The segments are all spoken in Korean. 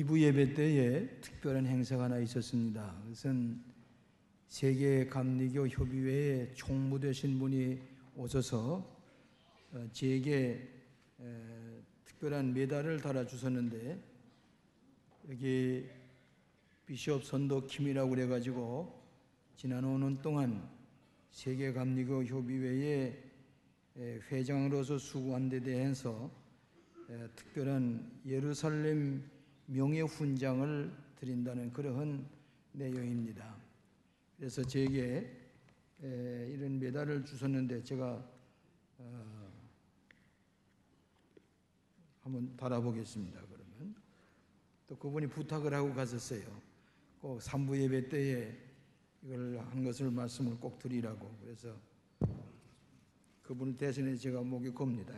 2부 예배 때에 특별한 행사가 하나 있었습니다. 그것은 세계 감리교 협의회의 총무 되신 분이 오셔서 제게 특별한 메달을 달아주셨는데, 여기 비숍 선도 킴이라고 그래가지고 지난 5년 동안 세계 감리교 협의회의 회장으로서 수고한 데 대해서 특별한 예루살렘 명예훈장을 드린다는 그러한 내용입니다. 그래서 제게 이런 메달을 주셨는데 제가 한번 달아보겠습니다. 그러면 또 그분이 부탁을 하고 가셨어요. 꼭 3부 예배 때에 이걸 한 것을 말씀을 꼭 드리라고. 그래서 그분을 대신해 제가 목에 겁니다.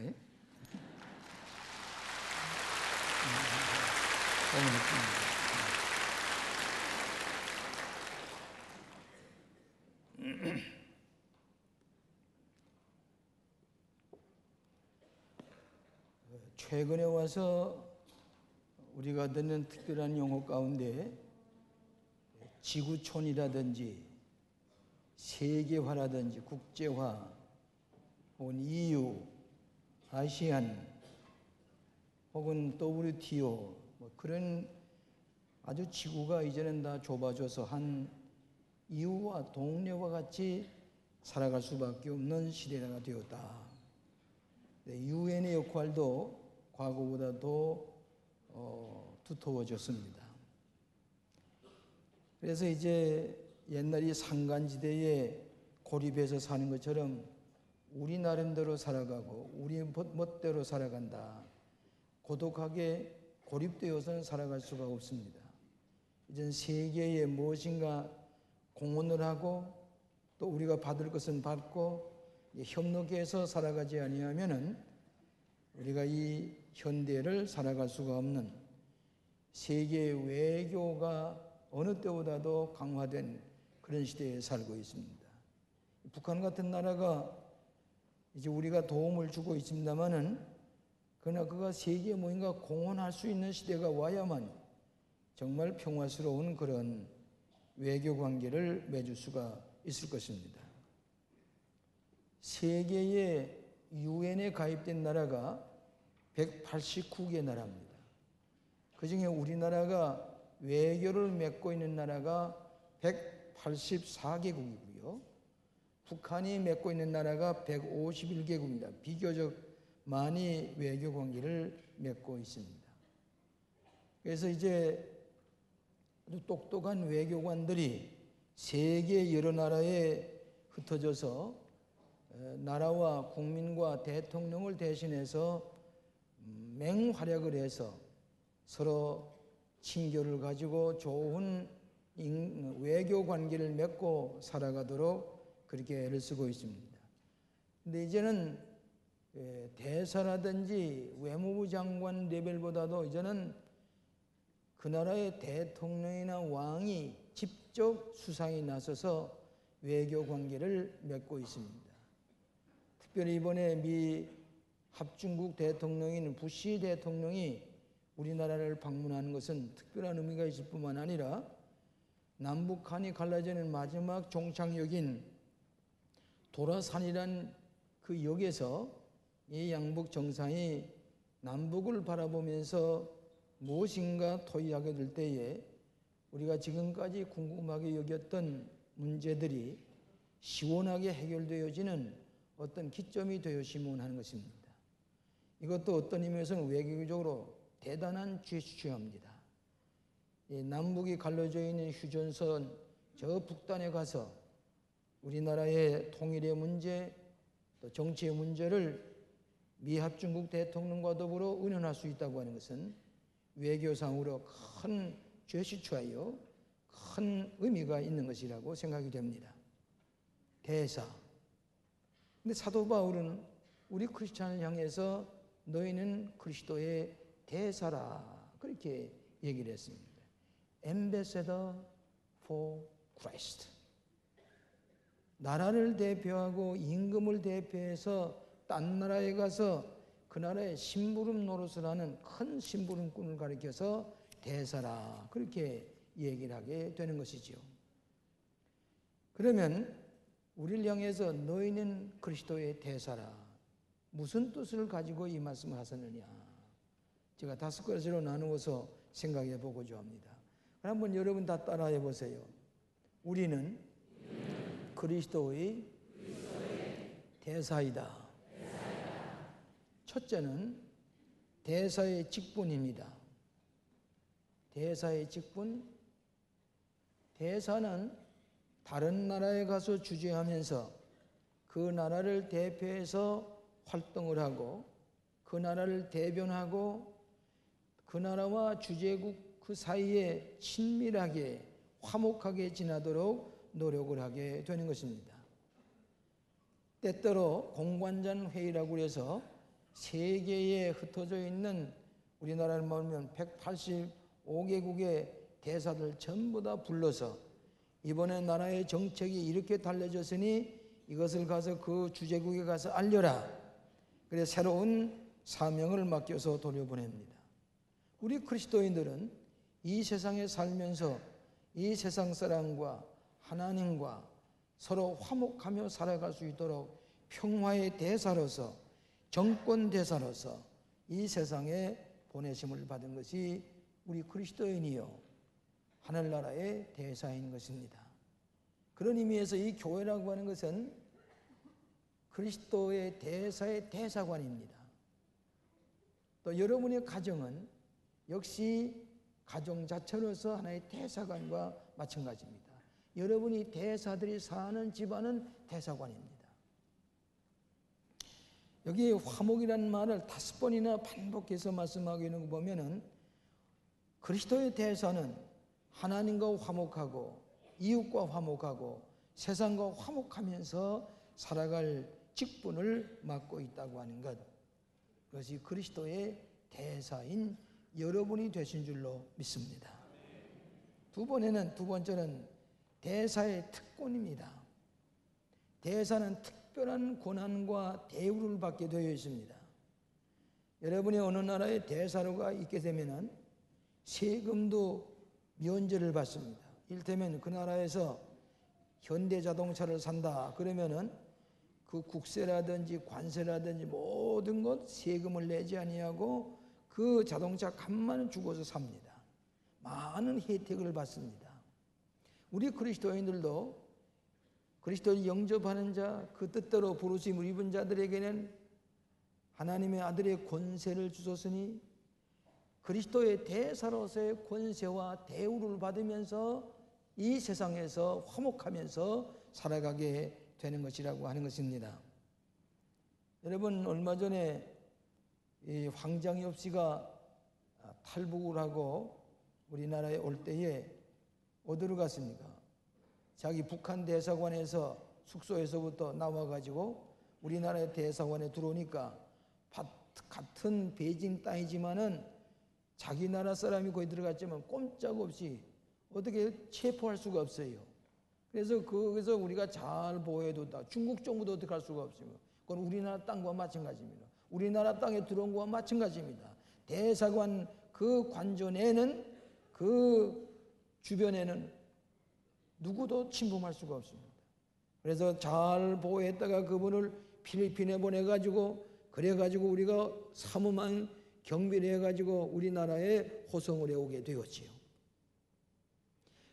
최근에 와서 우리가 듣는 특별한 용어 가운데 지구촌이라든지 세계화라든지 국제화, 혹은 EU, 아시안, 혹은 WTO, 그런 아주 지구가 이제는 다 좁아져서 한 이웃과 동료와 같이 살아갈 수밖에 없는 시대가 되었다. 유엔의 역할도 과거보다 더 두터워졌습니다. 그래서 이제 옛날에 산간지대에 고립해서 사는 것처럼 우리 나름대로 살아가고 우리 멋대로 살아간다. 고독하게 고립되어서는 살아갈 수가 없습니다. 이젠 세계에 무엇인가 공헌을 하고 또 우리가 받을 것은 받고 협력해서 살아가지 아니하면은 우리가 이 현대를 살아갈 수가 없는, 세계 외교가 어느 때보다도 강화된 그런 시대에 살고 있습니다. 북한 같은 나라가 이제 우리가 도움을 주고 있습니다만은, 그러나 그가 세계에 뭔가 공헌할 수 있는 시대가 와야만 정말 평화스러운 그런 외교 관계를 맺을 수가 있을 것입니다. 세계의 유엔에 가입된 나라가 189개 나라입니다. 그 중에 우리나라가 외교를 맺고 있는 나라가 184개국이고요. 북한이 맺고 있는 나라가 151개국입니다. 비교적 많이 외교 관계를 맺고 있습니다. 그래서 이제 아주 똑똑한 외교관들이 세계 여러 나라에 흩어져서 나라와 국민과 대통령을 대신해서 맹활약을 해서 서로 친교를 가지고 좋은 외교 관계를 맺고 살아가도록 그렇게 애를 쓰고 있습니다. 근데 이제는 대사라든지 외무부 장관 레벨보다도 이제는 그 나라의 대통령이나 왕이 직접 수상이 나서서 외교 관계를 맺고 있습니다. 특별히 이번에 미 합중국 대통령인 부시 대통령이 우리나라를 방문하는 것은 특별한 의미가 있을 뿐만 아니라 남북한이 갈라지는 마지막 종착역인 도라산이란 그 역에서 이 양북 정상이 남북을 바라보면서 무엇인가 토의하게 될 때에 우리가 지금까지 궁금하게 여겼던 문제들이 시원하게 해결되어지는 어떤 기점이 되었으면 하는 것입니다. 이것도 어떤 의미에서는 외교적으로 대단한 제스처입니다. 남북이 갈라져 있는 휴전선 저 북단에 가서 우리나라의 통일의 문제, 또 정치의 문제를 미합중국 대통령과 더불어 의논할 수 있다고 하는 것은 외교상으로 큰 제스처예요. 큰 의미가 있는 것이라고 생각이 됩니다. 대사. 근데 사도 바울은 우리 크리스찬을 향해서 너희는 그리스도의 대사라 그렇게 얘기를 했습니다. Ambassador for Christ. 나라를 대표하고 임금을 대표해서 딴 나라에 가서 그 나라의 심부름 노릇을 하는 큰 심부름꾼을 가리켜서 대사라, 그렇게 얘기를 하게 되는 것이지요. 그러면 우리를 향해서 너희는 그리스도의 대사라, 무슨 뜻을 가지고 이 말씀을 하셨느냐, 제가 5가지로 나누어서 생각해 보고자 합니다. 한번 여러분 다 따라해 보세요. 우리는 그리스도의 대사이다. 첫째는 대사의 직분입니다. 대사의 직분. 대사는 다른 나라에 가서 주재하면서 그 나라를 대표해서 활동을 하고 그 나라를 대변하고 그 나라와 주재국 그 사이에 친밀하게 화목하게 지나도록 노력을 하게 되는 것입니다. 때때로 공관장 회의라고 해서 세계에 흩어져 있는, 우리나라를 보면 185개국의 대사들 전부 다 불러서 이번에 나라의 정책이 이렇게 달라졌으니 이것을 가서 그 주재국에 가서 알려라. 그래서 새로운 사명을 맡겨서 돌려보냅니다. 우리 그리스도인들은 이 세상에 살면서 이 세상 사람과 하나님과 서로 화목하며 살아갈 수 있도록 평화의 대사로서, 정권 대사로서 이 세상에 보내심을 받은 것이 우리 그리스도인이요 하늘나라의 대사인 것입니다. 그런 의미에서 이 교회라고 하는 것은 그리스도의 대사의 대사관입니다. 또 여러분의 가정은 역시 가정 자체로서 하나의 대사관과 마찬가지입니다. 여러분이 대사들이 사는 집안은 대사관입니다. 여기 화목이라는 말을 5번이나 반복해서 말씀하고 있는 거 보면은 그리스도의 대사는 하나님과 화목하고 이웃과 화목하고 세상과 화목하면서 살아갈 직분을 맡고 있다고 하는 것, 그것이 그리스도의 대사인 여러분이 되신 줄로 믿습니다. 두 번째는 대사의 특권입니다. 대사는 특별한 권한과 대우를 받게 되어 있습니다. 여러분이 어느 나라의 대사로가 있게 되면은 세금도 면제를 받습니다. 이를테면 그 나라에서 현대자동차를 산다 그러면은 그 국세라든지 관세라든지 모든 것 세금을 내지 아니하고 그 자동차 값만 주고서 삽니다. 많은 혜택을 받습니다. 우리 그리스도인들도 그리스도를 영접하는 자, 그 뜻대로 부르심을 입은 자들에게는 하나님의 아들의 권세를 주셨으니 그리스도의 대사로서의 권세와 대우를 받으면서 이 세상에서 화목하면서 살아가게 되는 것이라고 하는 것입니다. 여러분, 얼마 전에 이 황장엽 씨가 탈북을 하고 우리나라에 올 때에 어디로 갔습니까? 자기 북한 대사관에서 숙소에서부터 나와가지고 우리나라의 대사관에 들어오니까 같은 베이징 땅이지만은 자기 나라 사람이 거기 들어갔지만 꼼짝없이 어떻게 체포할 수가 없어요. 그래서 거기서 우리가 잘 보호해뒀다. 중국 정부도 어떻게 할 수가 없습니다. 그건 우리나라 땅과 마찬가지입니다. 우리나라 땅에 들어온 것과 마찬가지입니다. 대사관 그 관전에는 그 주변에는 누구도 침범할 수가 없습니다. 그래서 잘 보호했다가 그분을 필리핀에 보내가지고 그래가지고 우리가 사무만 경비를 해가지고 우리나라에 호송을 해오게 되었지요.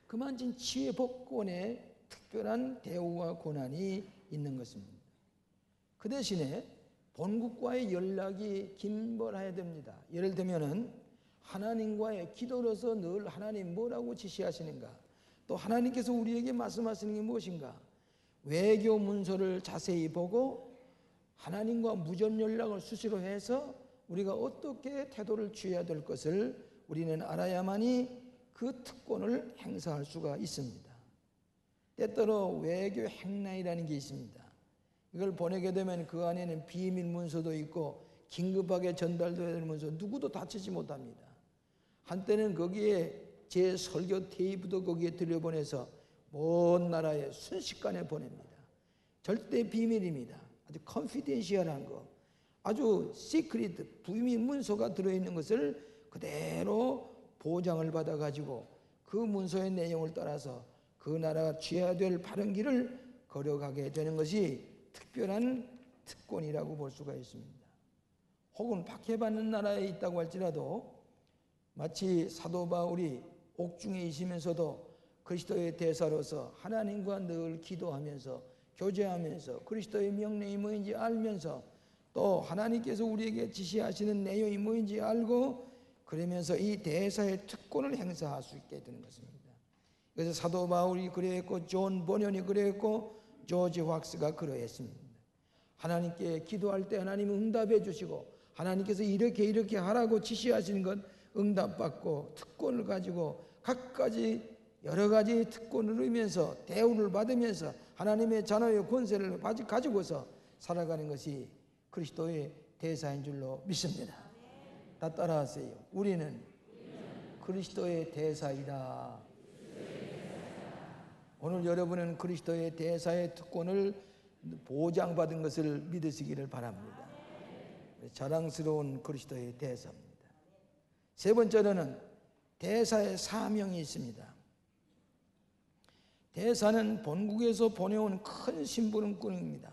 그만큼 치외법권에 특별한 대우와 권한이 있는 것입니다. 그 대신에 본국과의 연락이 긴벌해야 됩니다. 예를 들면은 하나님과의 기도로서 늘 하나님 뭐라고 지시하시는가, 또 하나님께서 우리에게 말씀하시는 게 무엇인가, 외교 문서를 자세히 보고 하나님과 무전 연락을 수시로 해서 우리가 어떻게 태도를 취해야 될 것을 우리는 알아야만이 그 특권을 행사할 수가 있습니다. 때때로 외교 행랑이라는 게 있습니다. 이걸 보내게 되면 그 안에는 비밀 문서도 있고 긴급하게 전달되어야 될 문서, 누구도 다치지 못합니다. 한때는 거기에 제 설교 테이프도 거기에 들여보내서 먼 나라에 순식간에 보냅니다. 절대 비밀입니다. 아주 컨피덴셜한 거, 아주 시크릿 비밀 문서가 들어있는 것을 그대로 보장을 받아가지고 그 문서의 내용을 따라서 그 나라가 취해야 될 바른 길을 걸어가게 되는 것이 특별한 특권이라고 볼 수가 있습니다. 혹은 박해받는 나라에 있다고 할지라도 마치 사도 바울이 옥중에 있으면서도 그리스도의 대사로서 하나님과 늘 기도하면서 교제하면서 그리스도의 명령이 뭐인지 알면서 또 하나님께서 우리에게 지시하시는 내용이 뭐인지 알고 그러면서 이 대사의 특권을 행사할 수 있게 되는 것입니다. 그래서 사도 바울이 그러했고 존 버년이 그러했고 조지 확스가 그러했습니다. 하나님께 기도할 때 하나님은 응답해 주시고 하나님께서 이렇게 하라고 지시하시는 것 응답받고 특권을 가지고 각가지 여러 가지 특권을 누리면서 대우를 받으면서 하나님의 자녀의 권세를 가지고서 살아가는 것이 그리스도의 대사인 줄로 믿습니다. 다 따라하세요. 우리는 그리스도의 대사이다. 오늘 여러분은 그리스도의 대사의 특권을 보장받은 것을 믿으시기를 바랍니다. 자랑스러운 그리스도의 대사입니다. 세 번째로는 대사의 사명이 있습니다. 대사는 본국에서 보내온 큰 심부름꾼입니다.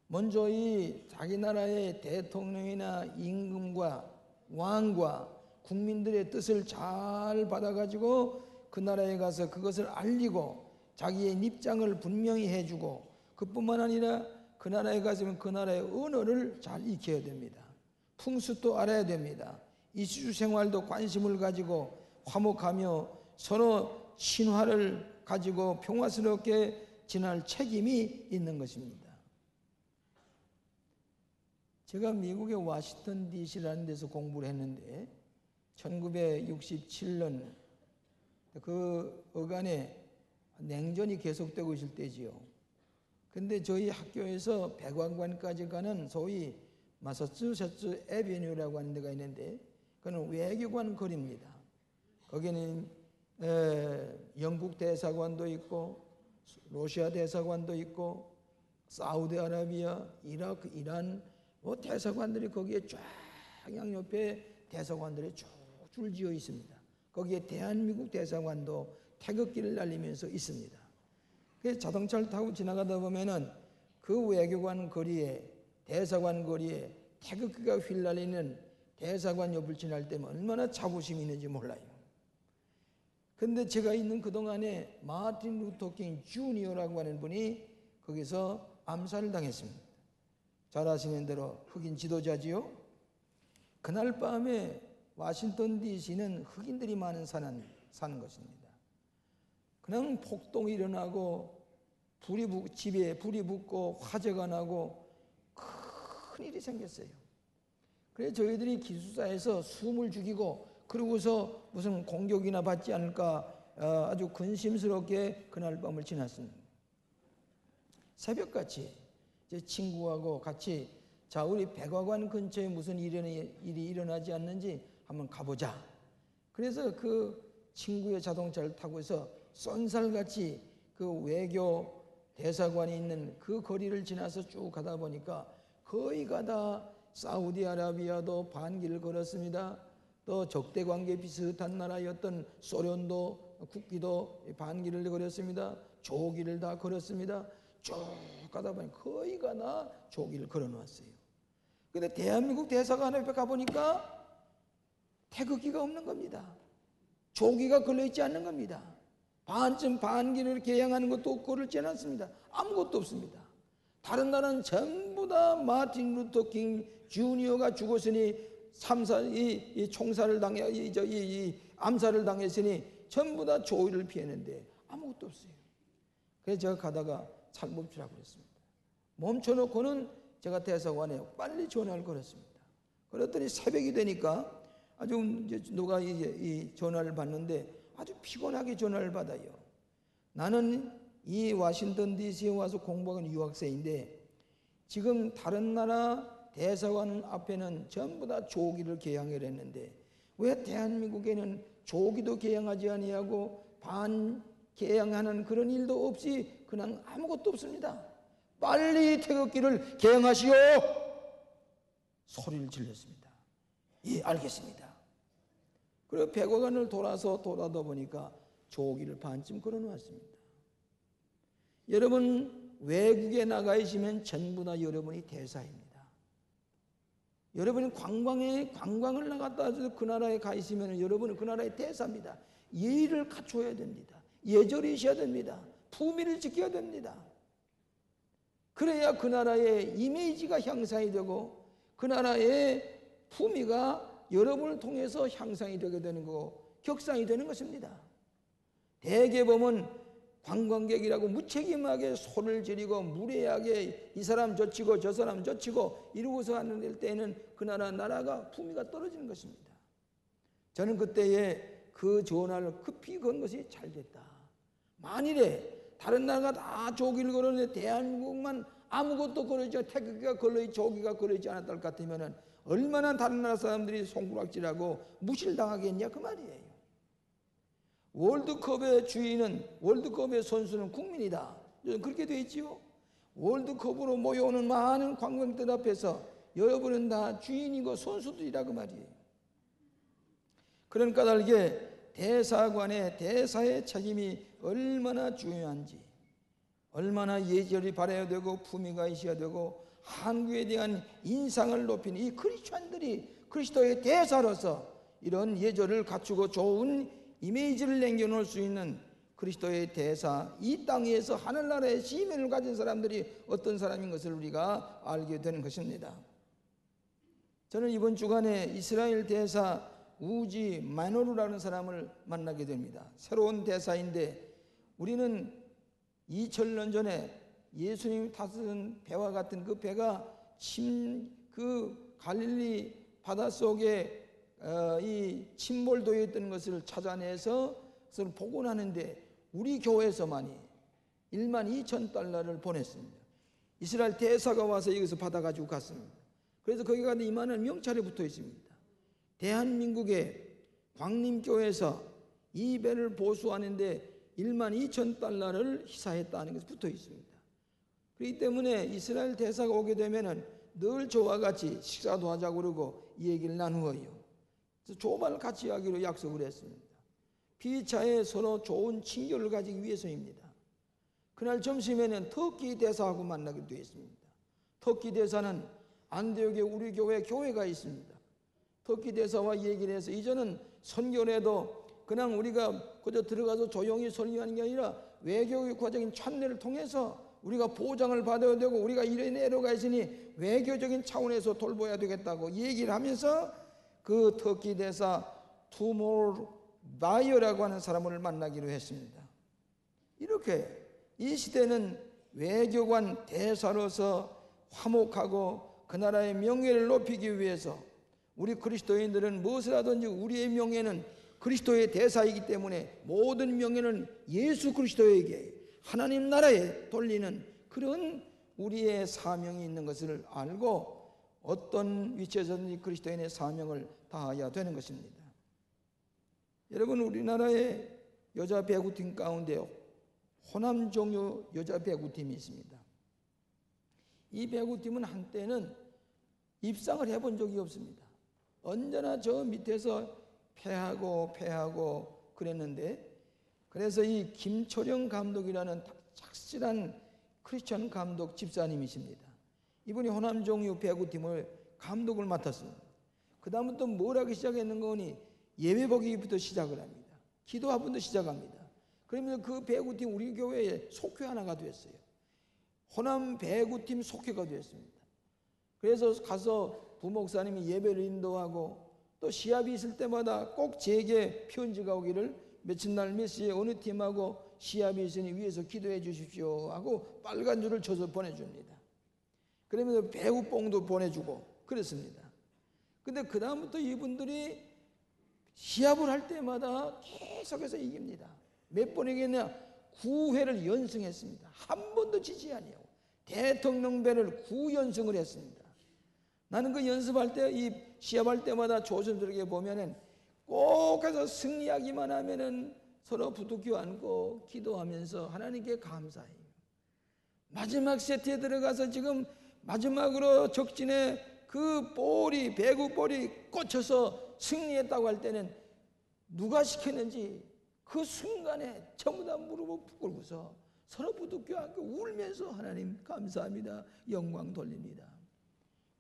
먼저 이 자기 나라의 대통령이나 임금과 왕과 국민들의 뜻을 잘 받아가지고 그 나라에 가서 그것을 알리고 자기의 입장을 분명히 해주고 그뿐만 아니라 그 나라에 가서는 그 나라의 언어를 잘 익혀야 됩니다. 풍습도 알아야 됩니다. 이주 생활도 관심을 가지고 화목하며 서로 친화를 가지고 평화스럽게 지낼 책임이 있는 것입니다. 제가 미국의 워싱턴 DC라는 데서 공부를 했는데 1967년 그 어간에 냉전이 계속되고 있을 때지요. 근데 저희 학교에서 백왕관까지 가는 소위 마사추세츠 애비뉴라고 하는 데가 있는데 그건 외교관 거리입니다. 거기는 영국 대사관도 있고 러시아 대사관도 있고 사우디아라비아, 이라크, 이란 대사관들이 거기에 쫙 양옆에 대사관들이 쭉 줄지어 있습니다. 거기에 대한민국 대사관도 태극기를 날리면서 있습니다. 그래서 자동차를 타고 지나가다 보면은 그 외교관 거리에 대사관 거리에 태극기가 휘날리는 대사관 옆을 지날 때면 얼마나 자부심이 있는지 몰라요. 근데 제가 있는 그동안에 마틴 루터 킹 주니어라고 하는 분이 거기서 암살을 당했습니다. 잘 아시는 대로 흑인 지도자지요. 그날 밤에 워싱턴 DC는 흑인들이 많은 사는 것입니다. 그냥 폭동이 일어나고 집에 불이 붙고 화재가 나고 큰 일이 생겼어요. 그래서 저희들이 기숙사에서 숨을 죽이고 그러고서 무슨 공격이나 받지 않을까 아주 근심스럽게 그날 밤을 지났습니다. 새벽같이 제 친구하고 같이 자 우리 백화관 근처에 무슨 일이 일어나지 않는지 한번 가보자. 그래서 그 친구의 자동차를 타고서 쏜살같이 그 외교 대사관이 있는 그 거리를 지나서 쭉 가다 보니까 거의가 다 사우디아라비아도 반기를 걸었습니다. 또 적대관계 비슷한 나라였던 소련도 국기도 반기를 걸었습니다. 조기를 다 걸었습니다. 쭉 가다 보니 거의가 다 조기를 걸어놓았어요. 근데 대한민국 대사관 앞에 가보니까 태극기가 없는 겁니다. 조기가 걸려있지 않는 겁니다. 반쯤 반기를 개양하는 것도 없고 그렇지 않습니다. 아무것도 없습니다. 다른 나라는 전부 다 마틴 루터 킹 주니어가 죽었으니 이 총살을 암살을 당했으니 전부 다 조의를 피했는데 아무것도 없어요. 그래서 제가 가다가 잘 멈추라고 그랬습니다. 멈춰놓고는 제가 대사관에 빨리 전화를 걸었습니다. 그랬더니 새벽이 되니까 아주 누가 이 전화를 받는데 아주 피곤하게 전화를 받아요. 나는 이 워싱턴 DC에 와서 공부하는 유학생인데 지금 다른 나라 대사관 앞에는 전부 다 조기를 개양을 했는데 왜 대한민국에는 조기도 개양하지 아니하고 반 개양하는 그런 일도 없이 그냥 아무것도 없습니다. 빨리 태극기를 개양하시오! 소리를 질렀습니다. 예, 알겠습니다. 그리고 백악관을 돌아다 보니까 조기를 반쯤 걸어놓았습니다. 여러분, 외국에 나가 있으면 전부 다 여러분이 대사입니다. 여러분이 관광을 나갔다 와서 그 나라에 가 있으면 여러분은 그 나라의 대사입니다. 예의를 갖춰야 됩니다. 예절이 있어야 됩니다. 품위를 지켜야 됩니다. 그래야 그 나라의 이미지가 향상이 되고 그 나라의 품위가 여러분을 통해서 향상이 되게 되는 거고 격상이 되는 것입니다. 대개 보면 관광객이라고 무책임하게 소를 지르고 무례하게 이 사람 젖히고 저 사람 젖히고 이러고서 하는 때에는 그 나라가 품위가 떨어지는 것입니다. 저는 그때에 그 전화를 급히 건 것이 잘 됐다. 만일에 다른 나라가 다 조기를 걸었는데 대한민국만 아무것도 걸어있지 않고 태극기가 걸어있지 조기가 걸어있지 않았을 것 같으면 얼마나 다른 나라 사람들이 손가락질하고 무실당하겠냐 그 말이에요. 월드컵의 주인은 월드컵의 선수는 국민이다. 그렇게 되어 있지요. 월드컵으로 모여오는 많은 관광객들 앞에서 여러분은 다 주인이고 선수들이라 그 말이에요. 그런 까닭에 대사관의 대사의 책임이 얼마나 중요한지, 얼마나 예절이 바라야 되고 품위가 있어야 되고 한국에 대한 인상을 높이는 이 크리스찬들이 그리스도의 대사로서 이런 예절을 갖추고 좋은 이미지를 남겨놓을 수 있는 그리스도의 대사, 이 땅에서 하늘나라의 시민을 가진 사람들이 어떤 사람인 것을 우리가 알게 되는 것입니다. 저는 이번 주간에 이스라엘 대사 우지 마노루라는 사람을 만나게 됩니다. 새로운 대사인데 우리는 2000년 전에 예수님이 타던 배와 같은 그 배가 그 갈릴리 바닷속에 이 침몰도에 있던 것을 찾아내서 그것을 복원하는데 우리 교회에서만이 12,000달러를 보냈습니다. 이스라엘 대사가 와서 여기서 받아가지고 갔습니다. 그래서 거기 가서 이만한 명찰이 붙어 있습니다. 대한민국의 광림교회에서 이 배를 보수하는데 12,000달러를 희사했다는 것이 붙어 있습니다. 그렇기 때문에 이스라엘 대사가 오게 되면은 늘 저와 같이 식사도 하자고 그러고 이 얘기를 나누어요. 그래서 조반을 같이 하기로 약속을 했습니다. 피차에 서로 좋은 친교를 가지기 위해서입니다. 그날 점심에는 터키 대사하고 만나기로 되어 있습니다. 터키 대사는 안디옥에 우리 교회가 있습니다. 터키 대사와 얘기를 해서 이제는 선교를 해도 그냥 우리가 그저 들어가서 조용히 설교하는 게 아니라 외교의 과정인 찬례를 통해서 우리가 보장을 받아야 되고 우리가 이런 애로가 있으니 외교적인 차원에서 돌봐야 되겠다고 얘기를 하면서 그 터키 대사 투몰 바이어라고 하는 사람을 만나기로 했습니다. 이렇게 이 시대는 외교관 대사로서 화목하고 그 나라의 명예를 높이기 위해서 우리 그리스도인들은 무엇을 하든지 우리의 명예는 그리스도의 대사이기 때문에 모든 명예는 예수 그리스도에게 하나님 나라에 돌리는 그런 우리의 사명이 있는 것을 알고 어떤 위치에서든지 그리스도인의 사명을 다해야 되는 것입니다. 여러분, 우리나라의 여자 배구팀 가운데 호남종유 여자 배구팀이 있습니다. 이 배구팀은 한때는 입상을 해본 적이 없습니다. 언제나 저 밑에서 패하고 그랬는데, 그래서 이 김초령 감독이라는 착실한 크리스천 감독 집사님이십니다. 이분이 호남종유 배구팀을 감독을 맡았습니다. 그 다음부터 뭘 하기 시작했는 거니 예배보기부터 시작을 합니다. 기도화부터 시작합니다. 그러면 그 배구팀 우리 교회에 속회 하나가 됐어요. 호남 배구팀 속회가 됐습니다. 그래서 가서 부목사님이 예배를 인도하고 또 시합이 있을 때마다 꼭 제게 편지가 오기를 며칠 날 몇 시에 어느 팀하고 시합이 있으니 위에서 기도해 주십시오 하고 빨간 줄을 쳐서 보내줍니다. 그러면서 배구뽕도 보내주고 그렇습니다. 근데 그 다음부터 이분들이 시합을 할 때마다 계속해서 이깁니다. 몇 번 이겼냐? 9회를 연승했습니다. 한 번도 지지 아니하고 대통령배를 9연승을 했습니다. 나는 그 연습할 때, 이 시합할 때마다 조선들에게 보면은 꼭 해서 승리하기만 하면은 서로 부둥켜 안고 기도하면서 하나님께 감사해요. 마지막 세트에 들어가서 지금 마지막으로 적진에 그 볼이, 배구 볼이 꽂혀서 승리했다고 할 때는 누가 시켰는지 그 순간에 전부 다 무릎을 꿇고서 서로 부둥켜 안고 울면서 하나님 감사합니다, 영광 돌립니다.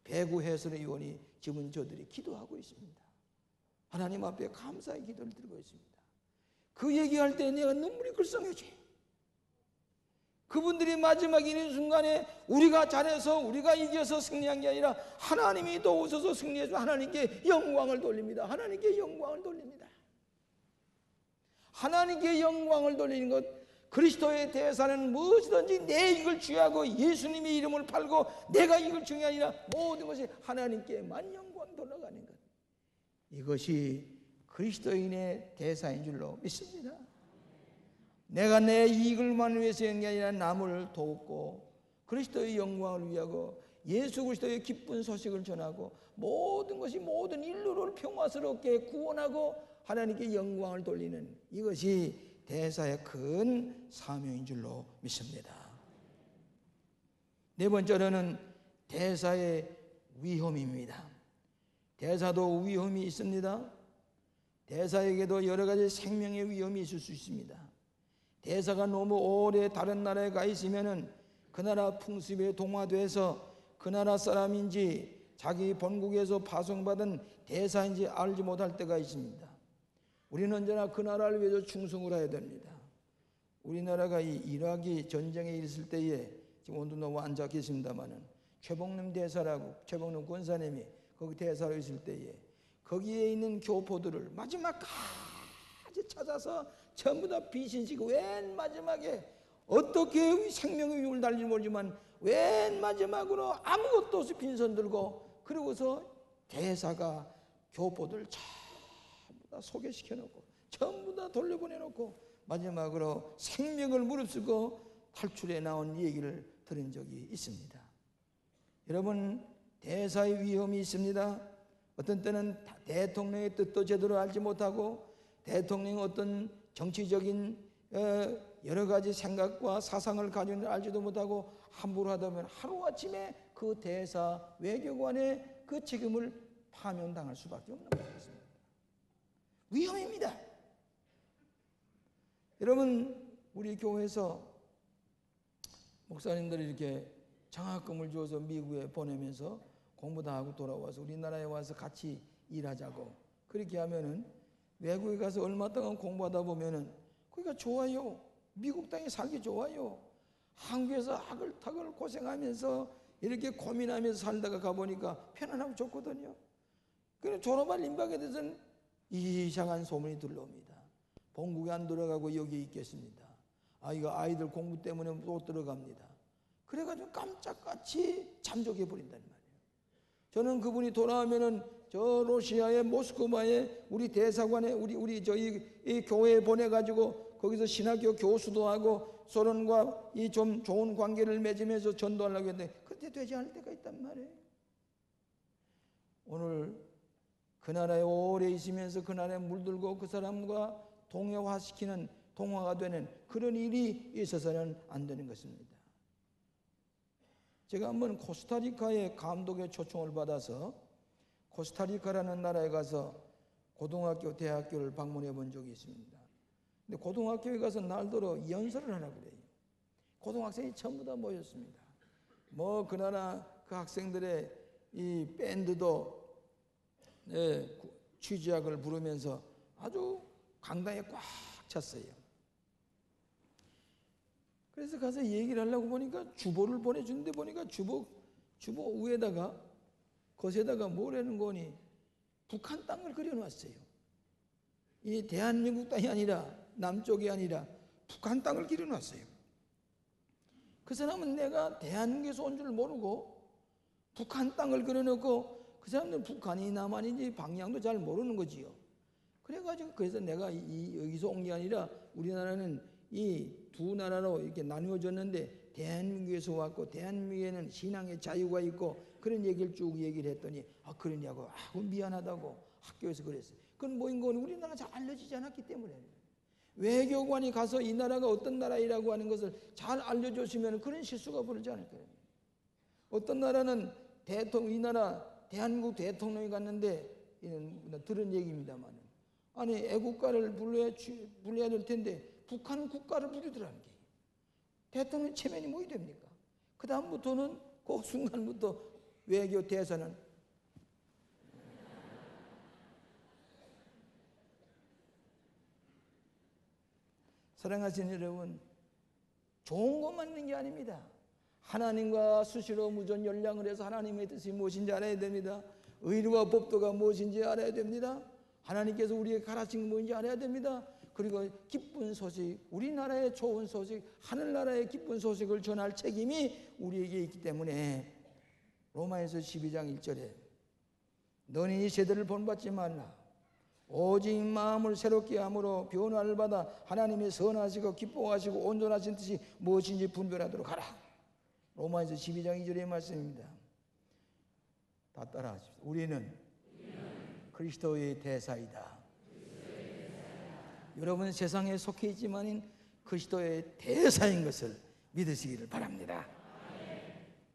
배구 해설위원이 지금 저들이 기도하고 있습니다. 하나님 앞에 감사의 기도를 드리고 있습니다. 그 얘기할 때 내가 눈물이 글썽여져. 그분들이 마지막 이런 순간에 우리가 잘해서 우리가 이겨서 승리한 게 아니라 하나님이 도우셔서 승리해서 하나님께 영광을 돌립니다. 하나님께 영광을 돌립니다. 하나님께 영광을 돌리는 것, 그리스도의 대사는 무엇이든지 내 이익을 취하고 예수님의 이름을 팔고 내가 이익을 중요한 게 아니라 모든 것이 하나님께만 영광 돌아가는 것, 이것이 그리스도인의 대사인 줄로 믿습니다. 내가 내 이익을만 위해서 하는 게 아니라 남을 돕고 그리스도의 영광을 위하고 예수 그리스도의 기쁜 소식을 전하고 모든 것이 모든 인류를 평화스럽게 구원하고 하나님께 영광을 돌리는 이것이 대사의 큰 사명인 줄로 믿습니다. 네 번째로는 대사의 위험입니다. 대사도 위험이 있습니다. 대사에게도 여러 가지 생명의 위험이 있을 수 있습니다. 대사가 너무 오래 다른 나라에 가 있으면은 그 나라 풍습에 동화돼서 그 나라 사람인지 자기 본국에서 파송받은 대사인지 알지 못할 때가 있습니다. 우리는 언제나 그 나라를 위해서 충성을 해야 됩니다. 우리나라가 이 이라크 전쟁에 있을 때에 지금 오늘도 너무 앉아 계십니다마는 최복림 대사라고 최복림 권사님이 거기 대사로 있을 때에 거기에 있는 교포들을 마지막까지 찾아서 전부 다 비신시고 맨 마지막에 어떻게 생명의 위험을 달리는지 모르지만 맨 마지막으로 아무것도 없이 빈손 들고 그러고서 대사가 교포들 전부 다 소개시켜놓고 전부 다 돌려보내놓고 마지막으로 생명을 무릅쓰고 탈출해 나온 얘기를 들은 적이 있습니다. 여러분, 대사의 위험이 있습니다. 어떤 때는 대통령의 뜻도 제대로 알지 못하고 대통령의 어떤 정치적인 여러 가지 생각과 사상을 가지고 있는 알지도 못하고 함부로 하다 보면 하루아침에 그 대사 외교관의 그 책임을 파면당할 수밖에 없는 것입니다. 위험입니다. 여러분, 우리 교회에서 목사님들이 이렇게 장학금을 주어서 미국에 보내면서 공부 다 하고 돌아와서 우리나라에 와서 같이 일하자고 그렇게 하면은 외국에 가서 얼마 동안 공부하다 보면은 거기가 좋아요. 미국 땅에 살기 좋아요. 한국에서 아글타글 고생하면서 이렇게 고민하면서 살다가 가보니까 편안하고 좋거든요. 그래서 졸업할 임박에 대해서는 이상한 소문이 들러옵니다. 본국에 안 들어가고 여기 있겠습니다. 이거 아이들 공부 때문에 못 들어갑니다. 그래가지고 깜짝같이 잠적해 버린단 말이에요. 저는 그분이 돌아오면은 저 러시아의 모스크바에 우리 대사관에 우리 저희 이 교회에 보내가지고 거기서 신학교 교수도 하고 소련과 이 좀 좋은 관계를 맺으면서 전도하려고 했는데 그때 되지 않을 때가 있단 말이에요. 오늘 그 나라에 오래 있으면서 그 나라에 물들고 그 사람과 동요화시키는 동화가 되는 그런 일이 있어서는 안 되는 것입니다. 제가 한번 코스타리카의 감독의 초청을 받아서 코스타리카라는 나라에 가서 고등학교, 대학교를 방문해 본 적이 있습니다. 근데 고등학교에 가서 날도로 연설을 하라고 그래요. 고등학생이 전부 다 모였습니다. 그 나라 그 학생들의 이 밴드도 취지악을 부르면서 아주 강당에 꽉 찼어요. 그래서 가서 얘기를 하려고 보니까 주보를 보내주는데 보니까 주보 위에다가 것에다가 뭐라는 거니 북한 땅을 그려놨어요. 이 대한민국 땅이 아니라 남쪽이 아니라 북한 땅을 그려놨어요. 그 사람은 내가 대한민국에서 온 줄 모르고 북한 땅을 그려놓고 그 사람들은 북한이 남한인지 방향도 잘 모르는 거지요. 그래서 내가 여기서 온 게 아니라 우리나라는 이 두 나라로 이렇게 나누어졌는데 대한민국에서 왔고 대한민국에는 신앙의 자유가 있고 그런 얘기를 쭉 얘기를 했더니 그러냐고 미안하다고 학교에서 그랬어요. 그건 뭐인 건 우리나라가 잘 알려지지 않았기 때문에 외교관이 가서 이 나라가 어떤 나라이라고 하는 것을 잘 알려줬으면 그런 실수가 벌어지지 않을 거예요. 어떤 나라는 이 나라 대한민국 대통령이 갔는데 들은 얘기입니다만 아니 애국가를 불러야 될 텐데 북한은 국가를 부르더라는 게 대통령 체면이 뭐이 됩니까? 그 다음부터는 그 순간부터 외교 대사는 사랑하시는 여러분, 좋은 것만 있는 게 아닙니다. 하나님과 수시로 무전 연락을 해서 하나님의 뜻이 무엇인지 알아야 됩니다. 의리와 법도가 무엇인지 알아야 됩니다. 하나님께서 우리에게 가르친 게 무엇인지 알아야 됩니다. 그리고 기쁜 소식, 우리나라의 좋은 소식, 하늘나라의 기쁜 소식을 전할 책임이 우리에게 있기 때문에 로마에서 12장 1절에 너는 이 세대를 본받지 말라. 오직 마음을 새롭게 함으로 변화를 받아 하나님의 선하시고 기뻐하시고 온전하신 뜻이 무엇인지 분별하도록 하라. 로마에서 12장 2절의 말씀입니다. 다 따라하십시오. 우리는 그리스도의 대사이다. 여러분 세상에 속해 있지만 그리스도의 대사인 것을 믿으시기를 바랍니다.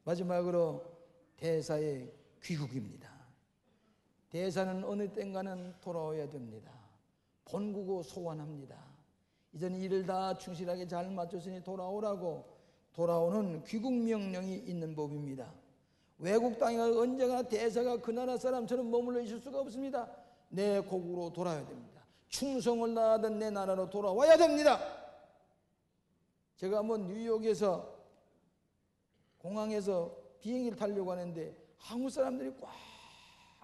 마지막으로 대사의 귀국입니다. 대사는 어느 땐가는 돌아와야 됩니다. 본국을 소환합니다. 이제는 일을 다 충실하게 잘 마쳤으니 돌아오라고 돌아오는 귀국 명령이 있는 법입니다. 외국 땅에 언제나 대사가 그 나라 사람처럼 머물러 있을 수가 없습니다. 내 고국으로 돌아와야 됩니다. 충성을 다하던 내 나라로 돌아와야 됩니다. 제가 한번 뉴욕에서 공항에서 비행기를 타려고 하는데 한국 사람들이 꽉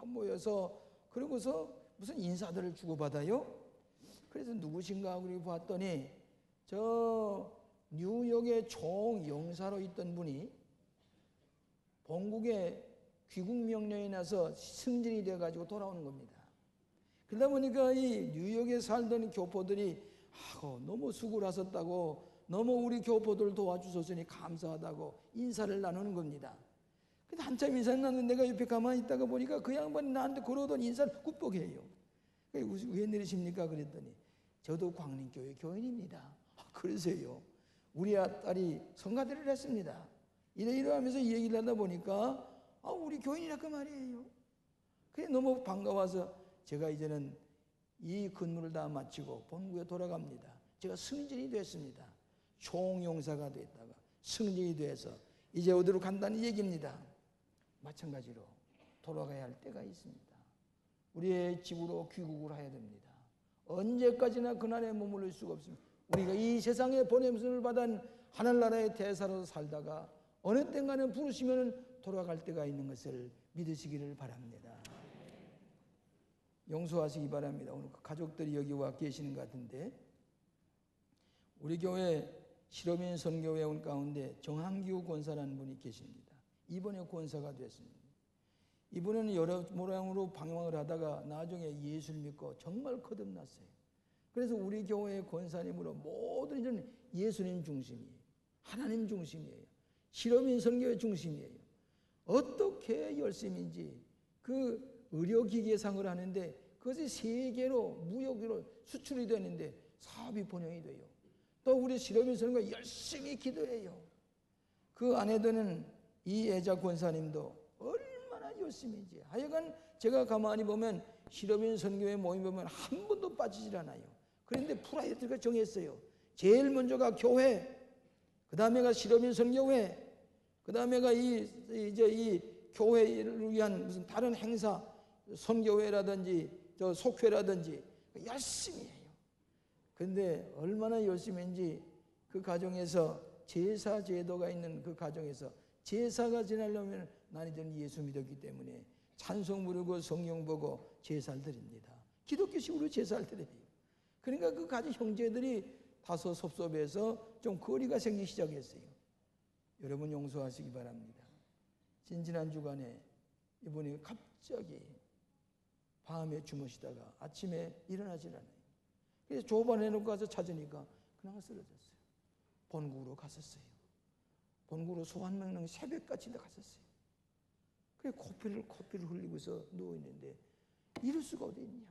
모여서 그러고서 무슨 인사들을 주고받아요. 그래서 누구신가 하고 봤더니 저 뉴욕의 총영사로 있던 분이 본국에 귀국 명령이 나서 승진이 돼가지고 돌아오는 겁니다. 그러다 보니까 이 뉴욕에 살던 교포들이 너무 수고하셨다고, 너무 우리 교포들 도와주셨으니 감사하다고 인사를 나누는 겁니다. 근데 한참 인사를 나누는데 내가 옆에 가만히 있다가 보니까 그 양반이 나한테 걸어오던 인사를 굽보게 해요. 웬일이십니까? 그랬더니 저도 광림교회 교인입니다. 그러세요. 우리 딸이 성가대를 했습니다. 이러하면서 이 얘기를 하다 보니까 우리 교인이라 그 말이에요. 그래 너무 반가워서 제가 이제는 이 근무를 다 마치고 본국에 돌아갑니다. 제가 승진이 됐습니다. 총용사가 됐다가 승진이 돼서 이제 어디로 간다는 얘기입니다. 마찬가지로 돌아가야 할 때가 있습니다. 우리의 집으로 귀국을 해야 됩니다. 언제까지나 그날에 머물러 수가 없습니다. 우리가 이 세상에 보냄을 받은 하늘나라의 대사로 살다가 어느 땐가는 부르시면 돌아갈 때가 있는 것을 믿으시기를 바랍니다. 용서하시기 바랍니다. 오늘 가족들이 여기 와 계시는 것 같은데 우리 교회 실업인 선교회원 가운데 정한규 권사라는 분이 계십니다. 이번에 권사가 됐습니다. 이분은 여러 모양으로 방황을 하다가 나중에 예수를 믿고 정말 거듭났어요. 그래서 우리 교회의 권사님으로 모든 이제는 예수님 중심이에요. 하나님 중심이에요. 실업인 선교회 중심이에요. 어떻게 열심인지 그 의료기계상을 하는데 그것이 세계로 무역으로 수출이 되는데 사업이 번영이 돼요. 또 우리 실업인 선교회 열심히 기도해요. 그 아내들은 이애자 권사님도 얼마나 열심인지 하여간 제가 가만히 보면 실업인 선교회 모임 보면 한 번도 빠지질 않아요. 그런데 프라이어티가 정했어요. 제일 먼저가 교회, 그 다음에가 실업인 선교회, 그 다음에가 이 교회를 위한 무슨 다른 행사, 선교회라든지 저 속회라든지 열심히 해요. 그런데 얼마나 열심인지 그 가정에서 제사 제도가 있는 그 가정에서 제사가 지나려면 나는 저는 예수 믿었기 때문에 찬송 부르고 성경 보고 제사를 드립니다. 기독교식으로 제사를 드려요. 그러니까 그 가지 형제들이 다소 섭섭해서 좀 거리가 생기기 시작했어요. 여러분 용서하시기 바랍니다. 지난 주간에 이분이 갑자기 밤에 주무시다가 아침에 일어나질 않아요. 그래서 조반해놓고 가서 찾으니까 그냥 쓰러졌어요. 본국으로 갔었어요. 본국으로 소환명령 새벽까지 갔었어요. 그래 코피를 흘리고서 누워있는데 이럴 수가 어디 있냐만.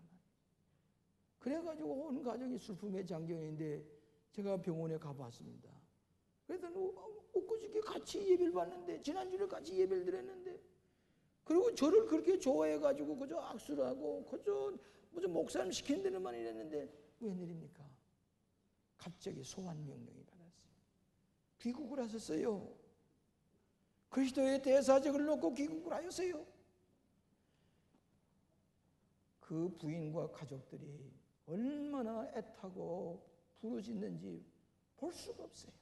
그래가지고 온 가족이 슬픔의 장경인데 제가 병원에 가봤습니다. 그래서 엊그저께 같이 예배를 받는데 지난주에 같이 예배를 드렸는데 그리고 저를 그렇게 좋아해가지고 그저 악수를 하고 그저 무슨 목사님 시키는 대로만 이랬는데 왜 내립니까? 갑자기 소환 명령이 받았어요. 귀국을 하셨어요. 그리스도의 대사적을 놓고 귀국을 하였어요. 그 부인과 가족들이 얼마나 애타고 부르짖는지 볼 수가 없어요.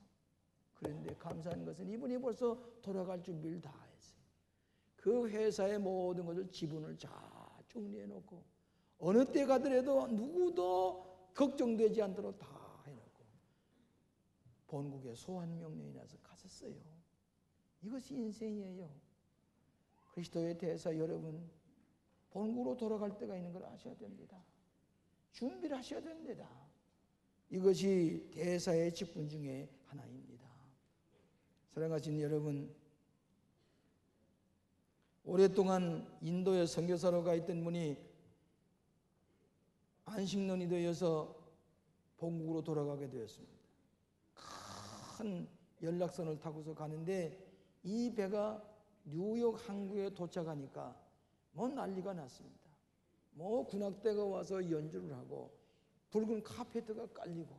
그런데 감사한 것은 이분이 벌써 돌아갈 준비를 다 했어요. 그 회사의 모든 것을 지분을 잘 정리해 놓고 어느 때 가더라도 누구도 걱정되지 않도록 다 해놓고 본국에 소환 명령이 나서 갔었어요. 이것이 인생이에요. 그리스도의 대사 여러분, 본국으로 돌아갈 때가 있는 걸 아셔야 됩니다. 준비를 하셔야 됩니다. 이것이 대사의 직분 중에 하나입니다. 사랑하신 여러분, 오랫동안 인도에 선교사로 가 있던 분이 안식년이 되어서 본국으로 돌아가게 되었습니다. 큰 연락선을 타고서 가는데 이 배가 뉴욕 항구에 도착하니까 뭐 난리가 났습니다. 뭐 군악대가 와서 연주를 하고 붉은 카페트가 깔리고,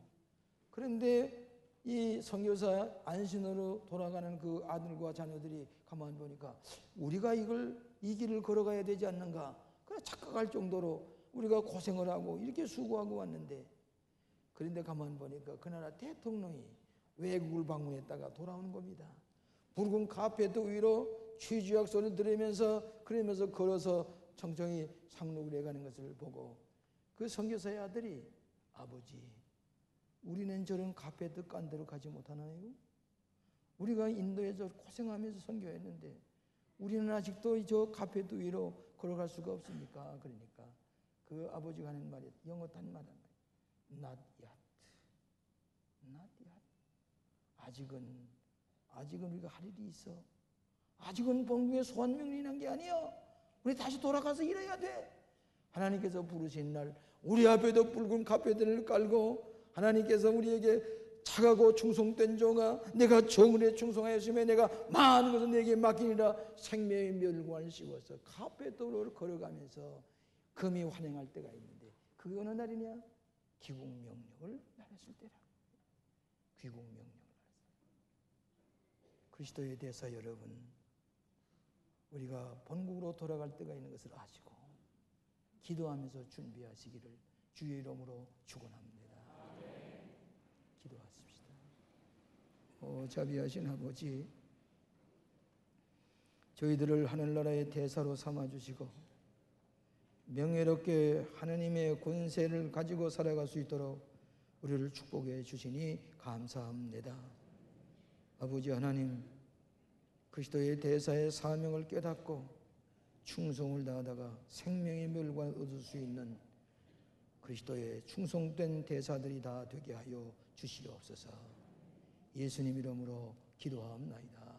그런데 이 선교사 안신으로 돌아가는 그 아들과 자녀들이 가만 보니까 우리가 이 길을 걸어가야 되지 않는가, 그래 착각할 정도로 우리가 고생을 하고 이렇게 수고하고 왔는데, 그런데 가만 보니까 그 나라 대통령이 외국을 방문했다가 돌아오는 겁니다. 붉은 카페트 위로 취주약소를 들으면서 그러면서 걸어서 청청히 상륙을 해가는 것을 보고 그 선교사의 아들이, 아버지, 우리는 저런 카페트 깐 데로 가지 못하나요? 우리가 인도에서 고생하면서 선교했는데 우리는 아직도 저 카페트 위로 걸어갈 수가 없습니까? 그러니까 그 아버지가 하는 말이 영어 단말한 거예요. Not yet. Not yet. 아직은 우리가 할 일이 있어. 아직은 본국에 소환 명령이 난 게 아니야. 우리 다시 돌아가서 일해야 돼. 하나님께서 부르신 날 우리 앞에도 붉은 카페트를 깔고 하나님께서 우리에게 착하고 충성된 종아, 내가 정은에 충성하였으며 내가 많은 것을 내게 맡기니라 생명의 멸관을 씌워서 카페트로 걸어가면서 금이 환영할 때가 있는데 그게 어느 날이냐? 귀국 명령을 내렸을 때라. 귀국 명령을 내렸을 때. 그리스도의 대사 여러분, 우리가 본국으로 돌아갈 때가 있는 것을 아시고 기도하면서 준비하시기를 주의 이름으로 축원합니다. 기도하십시다. 자비하신 아버지, 저희들을 하늘나라의 대사로 삼아주시고 명예롭게 하나님의 권세를 가지고 살아갈 수 있도록 우리를 축복해 주시니 감사합니다. 아버지 하나님, 그리스도의 대사의 사명을 깨닫고 충성을 다하다가 생명의 멸관을 얻을 수 있는 그리스도의 충성된 대사들이 다 되게 하여 주시옵소서. 예수님 이름으로 기도하옵나이다.